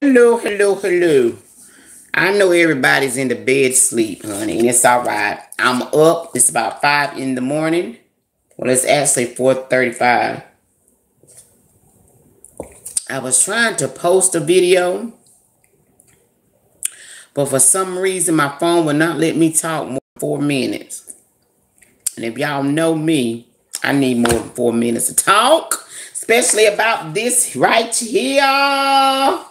Hello, hello, hello. I know everybody's in the bed sleep, honey, and it's all right. I'm up. It's about 5 in the morning. Well, it's actually 4:35. I was trying to post a video, but for some reason my phone would not let me talk more than 4 minutes. And if y'all know me, I need more than 4 minutes to talk, especially about this right here.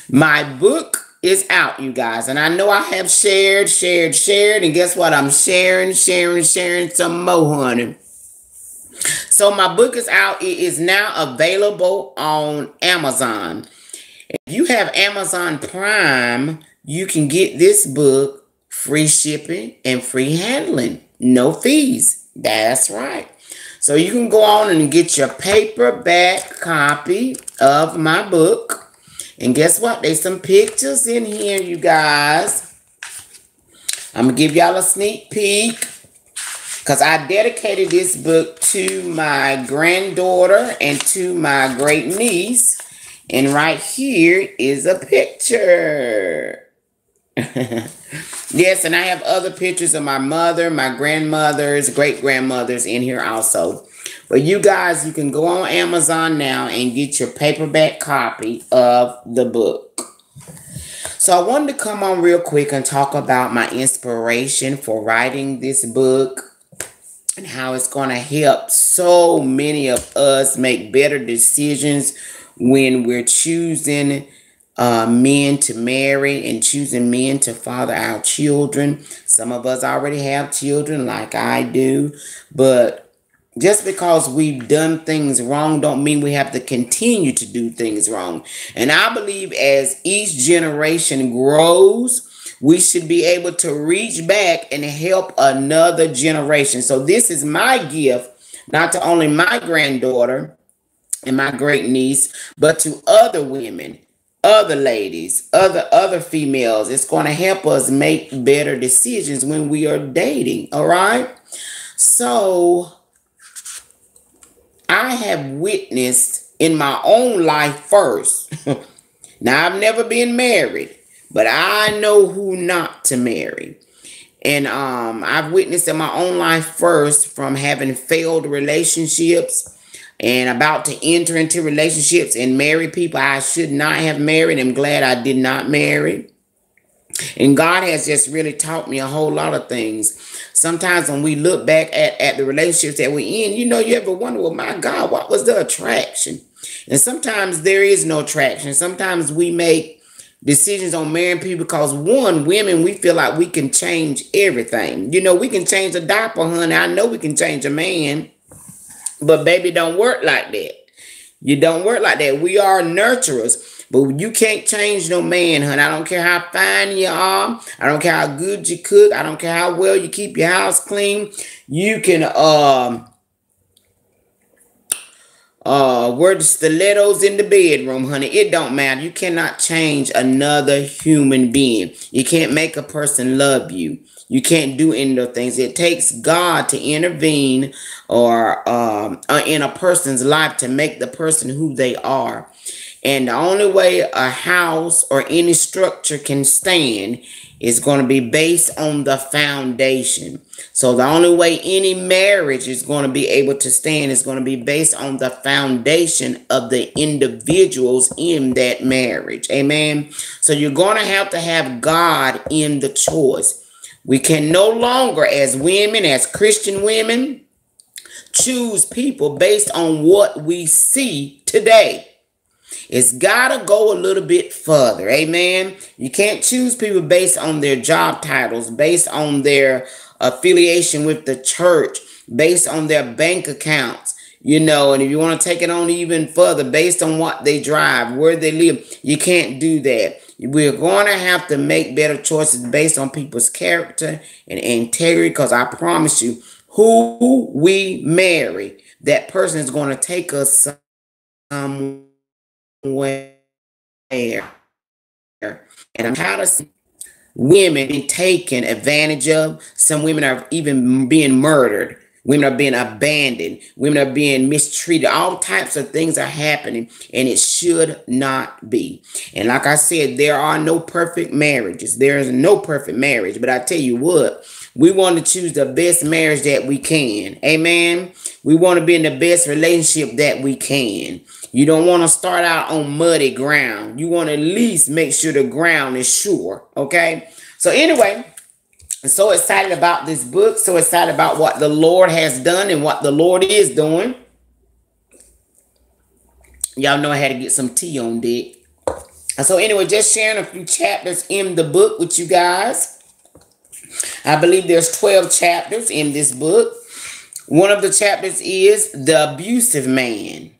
My book is out, you guys. And I know I have shared. And guess what? I'm sharing some more, honey. So my book is out. It is now available on Amazon. If you have Amazon Prime, you can get this book free shipping and free handling. No fees. That's right. So you can go on and get your paperback copy of my book. And guess what? There's some pictures in here, you guys. I'm going to give y'all a sneak peek. Because I dedicated this book to my granddaughter and to my great niece. And right here is a picture. Yes, and I have other pictures of my mother, my grandmothers, great-grandmothers in here also. But you guys, you can go on Amazon now and get your paperback copy of the book. So I wanted to come on real quick and talk about my inspiration for writing this book and how it's going to help so many of us make better decisions when we're choosing men to marry and choosing men to father our children. Some of us already have children like I do, but just because we've done things wrong don't mean we have to continue to do things wrong. And I believe as each generation grows, we should be able to reach back and help another generation. So this is my gift, not to only my granddaughter and my great niece, but to other women, other ladies, other females. It's going to help us make better decisions when we are dating. All right. So I have witnessed in my own life first. Now, I've never been married, but I know who not to marry. And I've witnessed in my own life first from having failed relationships and about to enter into relationships and marry people I should not have married. I'm glad I did not marry. And God has just really taught me a whole lot of things. Sometimes when we look back at the relationships that we're in, you know, you ever wonder, well, my God, what was the attraction? And sometimes there is no attraction. Sometimes we make decisions on marrying people because, one, women, we feel like we can change everything. You know, we can change a diaper, honey. I know we can change a man. But baby, don't work like that. You don't work like that. We are nurturers. But you can't change no man, honey. I don't care how fine you are. I don't care how good you cook. I don't care how well you keep your house clean. You can wear the stilettos in the bedroom, honey. It don't matter. You cannot change another human being. You can't make a person love you. You can't do any of those things. It takes God to intervene or in a person's life to make the person who they are. And the only way a house or any structure can stand is going to be based on the foundation. So the only way any marriage is going to be able to stand is going to be based on the foundation of the individuals in that marriage. Amen. So you're going to have God in the choice. We can no longer, as women, as Christian women, choose people based on what we see today. It's got to go a little bit further. Amen. You can't choose people based on their job titles, based on their affiliation with the church, based on their bank accounts, you know, and if you want to take it on even further, based on what they drive, where they live, you can't do that. We're going to have to make better choices based on people's character and integrity, because I promise you, who we marry, that person is going to take us somewhere. And I'm tired of women being taken advantage of. Some women are even being murdered Women are being abandoned. Women are being mistreated. All types of things are happening, and it should not be. And like I said, there are no perfect marriages. There is no perfect marriage. But I tell you what, we want to choose the best marriage that we can. Amen. We want to be in the best relationship that we can. You don't want to start out on muddy ground. You want to at least make sure the ground is sure. Okay. So anyway, I'm so excited about this book. So excited about what the Lord has done and what the Lord is doing. Y'all know I had to get some tea on deck. So anyway, just sharing a few chapters in the book with you guys. I believe there's 12 chapters in this book. One of the chapters is the abusive man.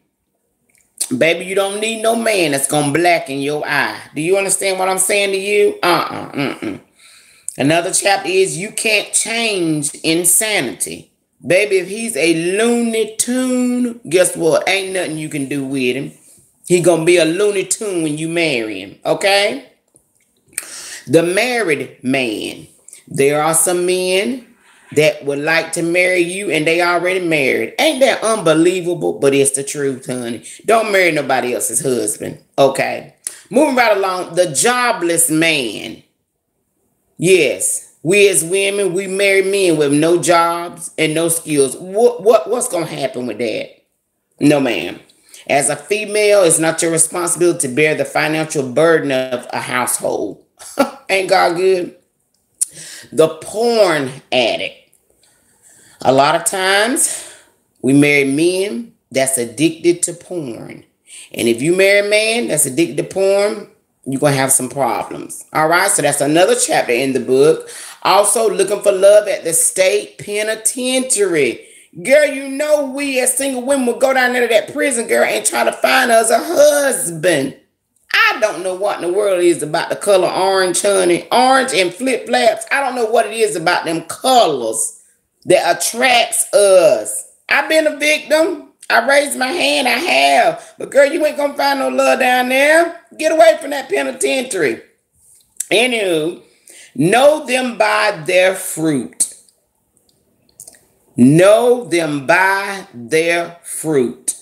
Baby, you don't need no man that's going to blacken your eye. Do you understand what I'm saying to you? Another chapter is you can't change insanity. Baby, if he's a Looney Tune, guess what? Ain't nothing you can do with him. He going to be a Looney Tune when you marry him. Okay? The married man. There are some men that would like to marry you and they already married. Ain't that unbelievable? But it's the truth, honey. Don't marry nobody else's husband. Okay. Moving right along. The jobless man. Yes. We as women, we marry men with no jobs and no skills. What's going to happen with that? No, ma'am. As a female, it's not your responsibility to bear the financial burden of a household. Ain't God good? The porn addict. A lot of times, we marry men that's addicted to porn. And if you marry a man that's addicted to porn, you're going to have some problems. All right, so that's another chapter in the book. Also, looking for love at the state penitentiary. Girl, you know we as single women will go down there to that prison, girl, and try to find us a husband. I don't know what in the world it is about the color orange, honey. Orange and flip-flaps. I don't know what it is about them colors that attracts us. I've been a victim. I raised my hand. I have. But girl, you ain't going to find no love down there. Get away from that penitentiary. Anywho, know them by their fruit. Know them by their fruit.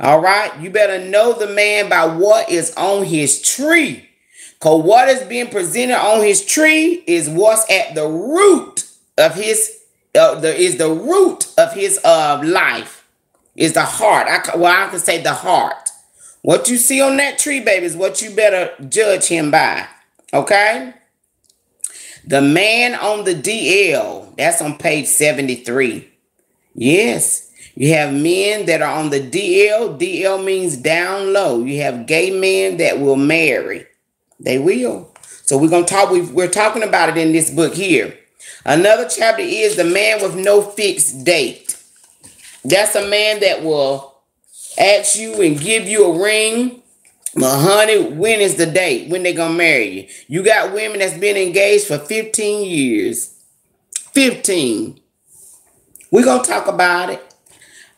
All right, you better know the man by what is on his tree. Because what is being presented on his tree is what's at the root of his, the root of his life. Is the heart. I can say the heart. What you see on that tree, baby, is what you better judge him by. Okay? The man on the DL, that's on page 73. Yes. You have men that are on the DL. DL means down low. You have gay men that will marry. They will. So we're talking about it in this book here. Another chapter is the man with no fixed date. That's a man that will ask you and give you a ring. But honey, when is the date? When they gonna marry you? You got women that's been engaged for 15 years. 15. We're gonna talk about it.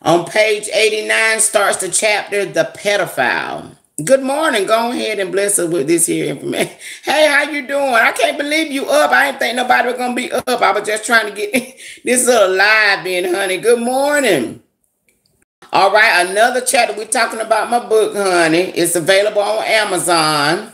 On page 89 starts the chapter, the pedophile. Good morning. Go ahead and bless us with this here information. Hey, how you doing? I can't believe you up. I didn't think nobody was going to be up. I was just trying to get this little live in, honey. Good morning. All right, another chapter. We're talking about my book, honey. It's available on Amazon.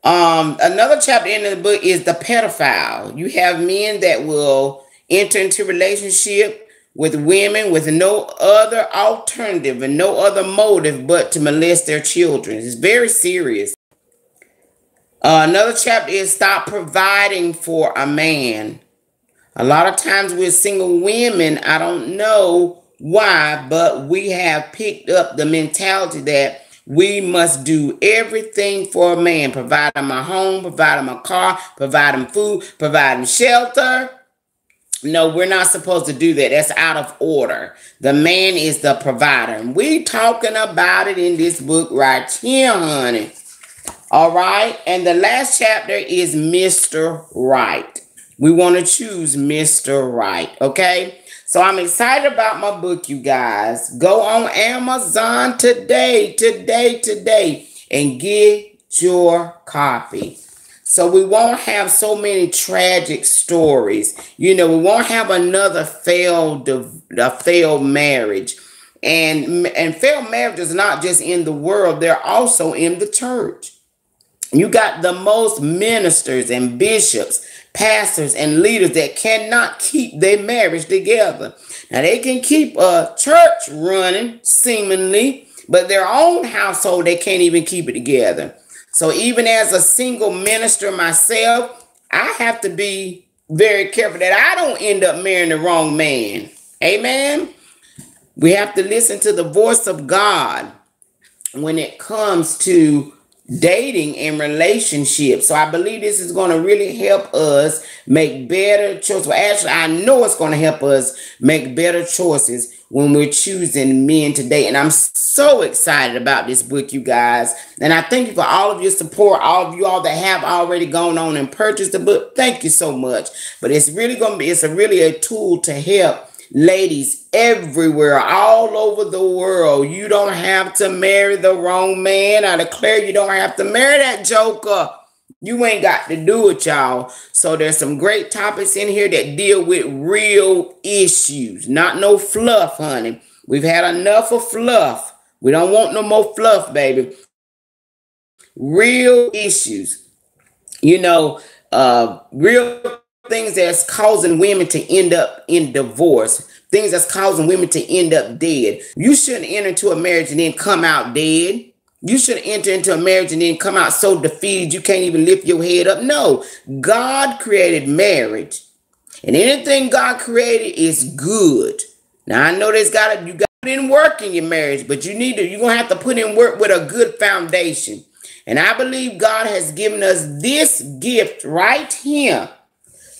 Another chapter in the book is the pedophile. You have men that will enter into relationship with women with no other alternative and no other motive but to molest their children. It's very serious. Another chapter is stop providing for a man. A lot of times we're single women. I don't know why, but we have picked up the mentality that we must do everything for a man. Provide him a home, provide him a car, provide him food, provide him shelter. No, we're not supposed to do that. That's out of order. The man is the provider. And we talking about it in this book right here, honey. All right. And the last chapter is Mr. Right. We want to choose Mr. Right. Okay. So I'm excited about my book, you guys. Go on Amazon today, and get your copy. So we won't have so many tragic stories. You know, we won't have another failed marriage. And failed marriage is not just in the world, they're also in the church. You got the most ministers and bishops, pastors and leaders that cannot keep their marriage together. Now they can keep a church running seemingly, but their own household, they can't even keep it together. So even as a single minister myself, I have to be very careful that I don't end up marrying the wrong man. Amen. We have to listen to the voice of God when it comes to dating and relationships. So I believe this is going to really help us make better choices. Well, actually, I know it's going to help us make better choices when we're choosing men today. And I'm so excited about this book, you guys. And I thank you for all of your support, all of you all that have already gone on and purchased the book. Thank you so much. But it's really going to be, it's really a tool to help ladies everywhere, all over the world. You don't have to marry the wrong man. I declare you don't have to marry that joker. You ain't got to do it, y'all. So there's some great topics in here that deal with real issues, not no fluff, honey. We've had enough of fluff. We don't want no more fluff, baby. Real issues. You know, real things that's causing women to end up in divorce, things that's causing women to end up dead. You shouldn't enter into a marriage and then come out dead. You shouldn't enter into a marriage and then come out so defeated you can't even lift your head up. No, God created marriage, and anything God created is good. Now I know you got to put in work in your marriage, but you're gonna have to put in work with a good foundation. And I believe God has given us this gift right here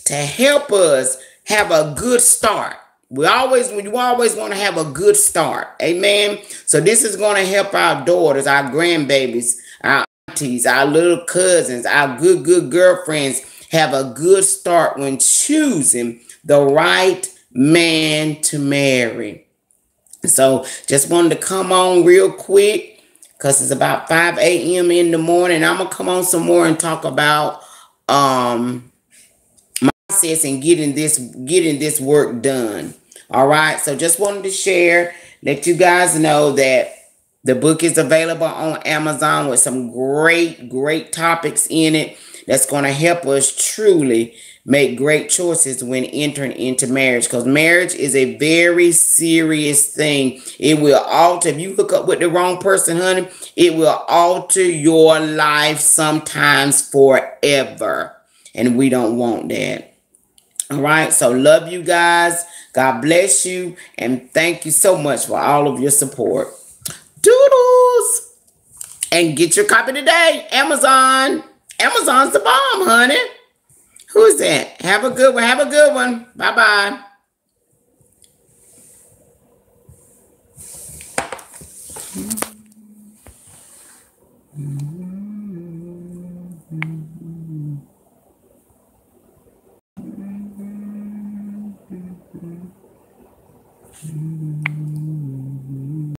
to help us have a good start. You always want to have a good start. Amen. So this is going to help our daughters, our grandbabies, our aunties, our little cousins, our good girlfriends have a good start when choosing the right man to marry. So just wanted to come on real quick because it's about 5 a.m. in the morning. I'm going to come on some more and talk about process and getting this work done. All right, so just wanted to share, let you guys know that the book is available on Amazon with some great topics in it that's going to help us truly make great choices when entering into marriage, because marriage is a very serious thing. It will alter, if you hook up with the wrong person, honey, it will alter your life sometimes forever, and we don't want that. All right, so love you guys. God bless you. And thank you so much for all of your support. Doodles. And get your copy today. Amazon. Amazon's the bomb, honey. Who is that? Have a good one. Have a good one. Bye-bye.